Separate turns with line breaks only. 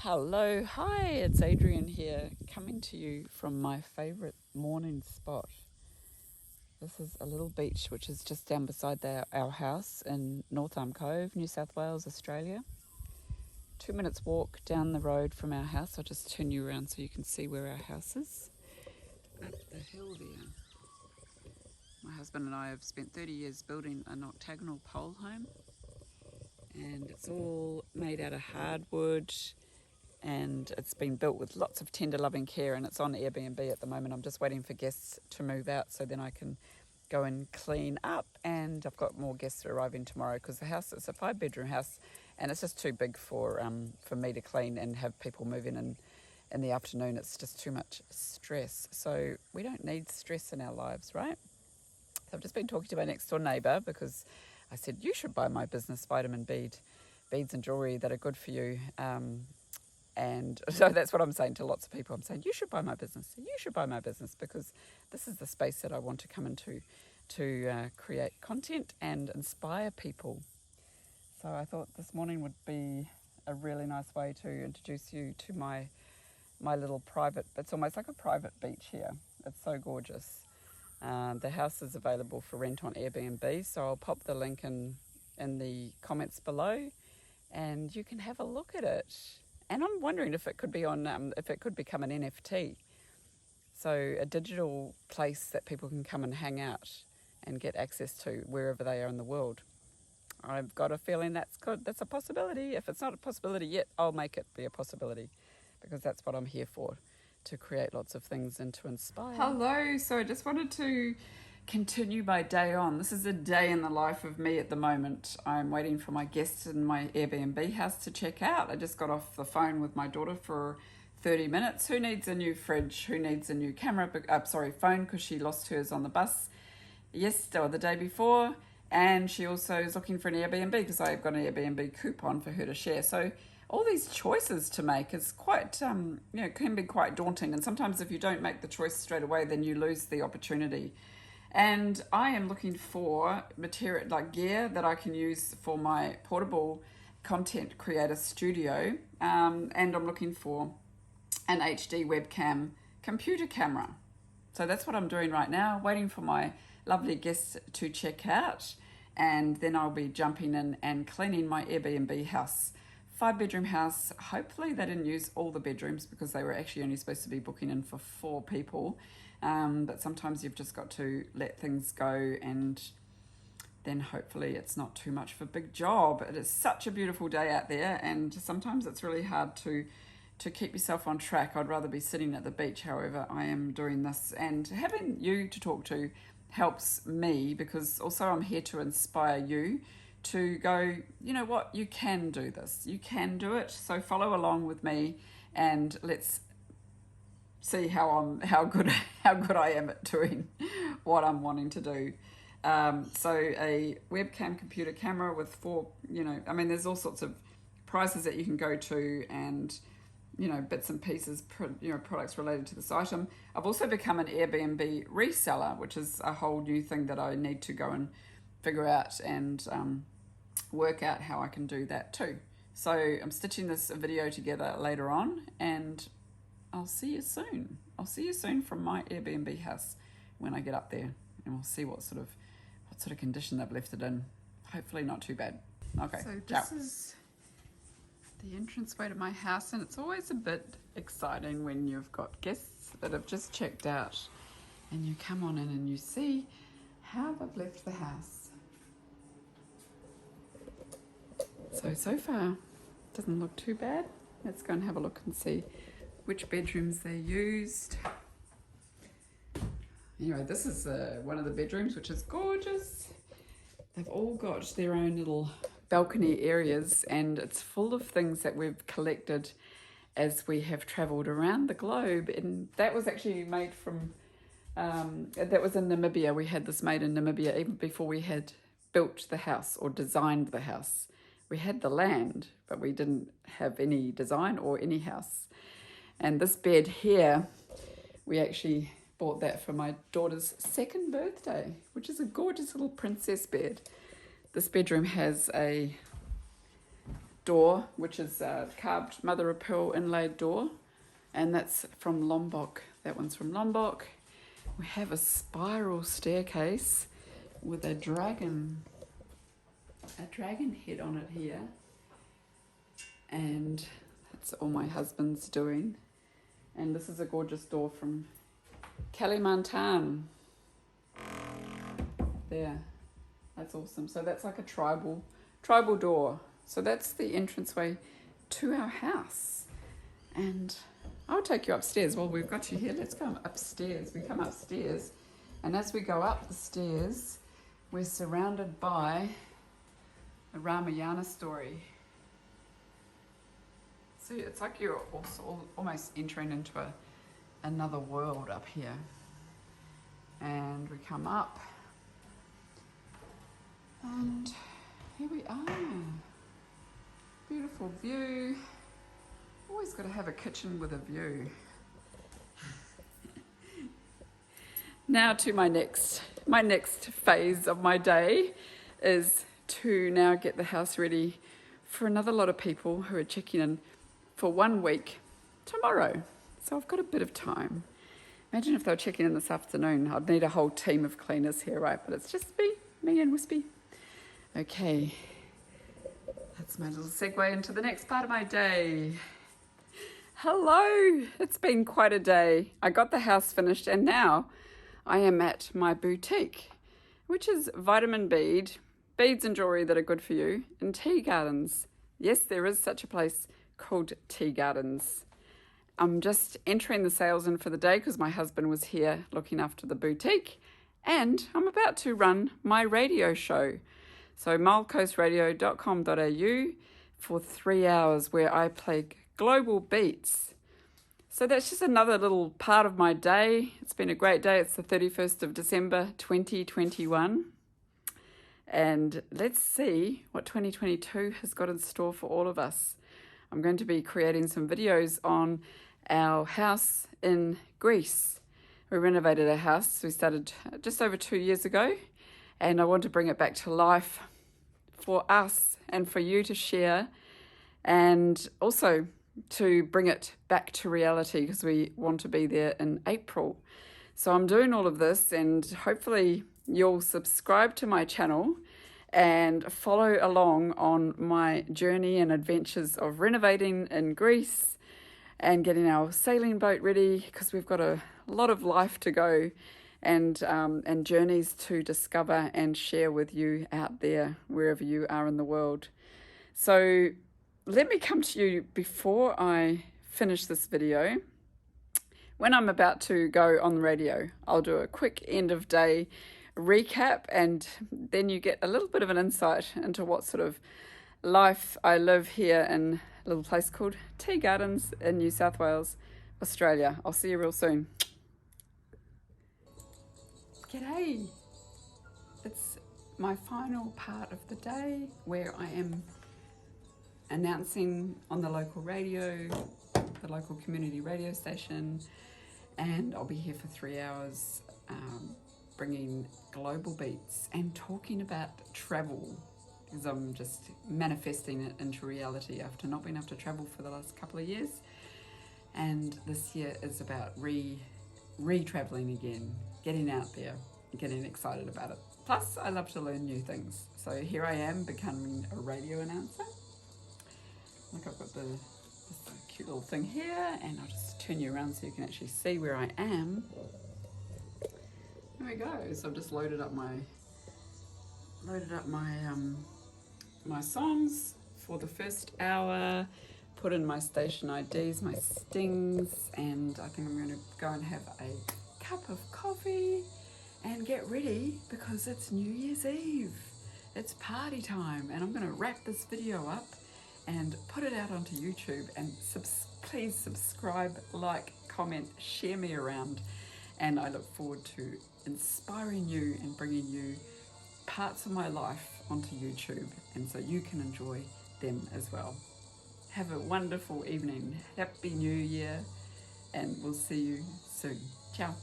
Hello, hi, it's Adrian here, coming to you from my favourite morning spot. This is a little beach which is just down beside our house in North Arm Cove, New South Wales, Australia. 2 minutes walk down the road from our house. I'll just turn you around so you can see where our house is. Up the hill there. My husband and I have spent 30 years building an octagonal pole home, and it's all made out of hardwood, and it's been built with lots of tender loving care, and it's on Airbnb at the moment. I'm just waiting for guests to move out so then I can go and clean up, and I've got more guests arriving tomorrow because the house is a 5-bedroom house and it's just too big for me to clean and have people move in the afternoon. It's just too much stress, so we don't need stress in our lives, right? So I've just been talking to my next door neighbour because I said, you should buy my business vitamin beads and jewellery that are good for you. And so that's what I'm saying to lots of people. I'm saying, you should buy my business. You should buy my business because this is the space that I want to come into to create content and inspire people. So I thought this morning would be a really nice way to introduce you to my little private, it's almost like a private beach here. It's so gorgeous. The house is available for rent on Airbnb, so I'll pop the link in the comments below and you can have a look at it. And I'm wondering if it could be if it could become an NFT. So a digital place that people can come and hang out and get access to wherever they are in the world. I've got a feeling that's good. That's a possibility. If it's not a possibility yet, I'll make it be a possibility because that's what I'm here for, to create lots of things and to inspire. Hello. So I just wanted to continue my day on. This is a day in the life of me at the moment. I'm waiting for my guests in my Airbnb house to check out. I just got off the phone with my daughter for 30 minutes. Who needs a new fridge? Who needs a new phone, because she lost hers on the bus yesterday or the day before. And she also is looking for an Airbnb because I've got an Airbnb coupon for her to share. So all these choices to make is quite, can be quite daunting. And sometimes if you don't make the choice straight away, then you lose the opportunity. And I am looking for material like gear that I can use for my portable content creator studio. And I'm looking for an HD webcam computer camera. So that's what I'm doing right now, waiting for my lovely guests to check out. And then I'll be jumping in and cleaning my Airbnb house. 5-bedroom house. Hopefully they didn't use all the bedrooms because they were actually only supposed to be booking in for 4 people. But sometimes you've just got to let things go, and then hopefully it's not too much of a big job. It is such a beautiful day out there, and sometimes it's really hard to keep yourself on track. I'd rather be sitting at the beach, however, I am doing this. And having you to talk to helps me because also I'm here to inspire you to go, you know what, you can do this. You can do it. So follow along with me and let's see how good I am at doing what I'm wanting to do. So a webcam computer camera with 4, there's all sorts of prices that you can go to, and bits and pieces, products related to this item. I've also become an Airbnb reseller, which is a whole new thing that I need to go and figure out and work out how I can do that too. So I'm stitching this video together later on, and I'll see you soon. I'll see you soon from my Airbnb house when I get up there, and we'll see what sort of condition they've left it in. Hopefully not too bad. Okay. So this is the entranceway to my house, and it's always a bit exciting when you've got guests that have just checked out and you come on in and you see how they've left the house. So far doesn't look too bad. Let's go and have a look and see which bedrooms they used. Anyway, this is one of the bedrooms, which is gorgeous. They've all got their own little balcony areas, and it's full of things that we've collected as we have travelled around the globe. And that was actually made from, that was in Namibia. We had this made in Namibia even before we had built the house or designed the house. We had the land, but we didn't have any design or any house. And this bed here, we actually bought that for my daughter's 2nd birthday, which is a gorgeous little princess bed. This bedroom has a door, which is a carved mother of pearl inlaid door, and that's from Lombok. That one's from Lombok. We have a spiral staircase with a dragon head on it here, and that's all my husband's doing. And this is a gorgeous door from Kalimantan. There, that's awesome. So that's like a tribal door. So that's the entranceway to our house. And I'll take you upstairs. Well, we've got you here. Let's go upstairs. We come upstairs, and as we go up the stairs, we're surrounded by a Ramayana story. So it's like you're also almost entering into another world up here. And we come up, and here we are. Beautiful view. Always got to have a kitchen with a view. Now to my next phase of my day is to now get the house ready for another lot of people who are checking in for 1 week tomorrow. So I've got a bit of time. Imagine if they were checking in this afternoon. I'd need a whole team of cleaners here, right? But it's just me and Wispy. Okay, that's my little segue into the next part of my day. Hello, it's been quite a day. I got the house finished, and now I am at my boutique, which is vitamin beads and jewellery that are good for you, and tea gardens. Yes, there is such a place called Tea Gardens. I'm just entering the sales in for the day because my husband was here looking after the boutique, and I'm about to run my radio show. So milecoastradio.com.au for 3 hours where I play global beats. So that's just another little part of my day. It's been a great day. It's the 31st of December 2021. And let's see what 2022 has got in store for all of us. I'm going to be creating some videos on our house in Greece. We renovated our house. We started just over 2 years ago, and I want to bring it back to life for us and for you to share, and also to bring it back to reality because we want to be there in April. So I'm doing all of this, and hopefully you'll subscribe to my channel and follow along on my journey and adventures of renovating in Greece and getting our sailing boat ready, because we've got a lot of life to go and journeys to discover and share with you out there wherever you are in the world. So let me come to you before I finish this video. When I'm about to go on the radio, I'll do a quick end of day recap, and then you get a little bit of an insight into what sort of life I live here in a little place called Tea Gardens in New South Wales, Australia. I'll see you real soon. G'day. It's my final part of the day where I am announcing on the local radio, the local community radio station, and I'll be here for 3 hours bringing global beats and talking about travel, because I'm just manifesting it into reality after not being able to travel for the last couple of years. And this year is about re-traveling again, getting out there, getting excited about it. Plus, I love to learn new things. So here I am becoming a radio announcer. Look, I've got this cute little thing here, and I'll just turn you around so you can actually see where I am. There we go. So I've just loaded up my my songs for the first hour, put in my station IDs, my stings, and I think I'm going to go and have a cup of coffee and get ready because it's New Year's Eve. It's party time, and I'm going to wrap this video up and put it out onto YouTube, and please subscribe, like, comment, share me around, and I look forward to inspiring you and bringing you parts of my life onto YouTube, and so you can enjoy them as well. Have a wonderful evening. Happy New Year, and we'll see you soon. Ciao.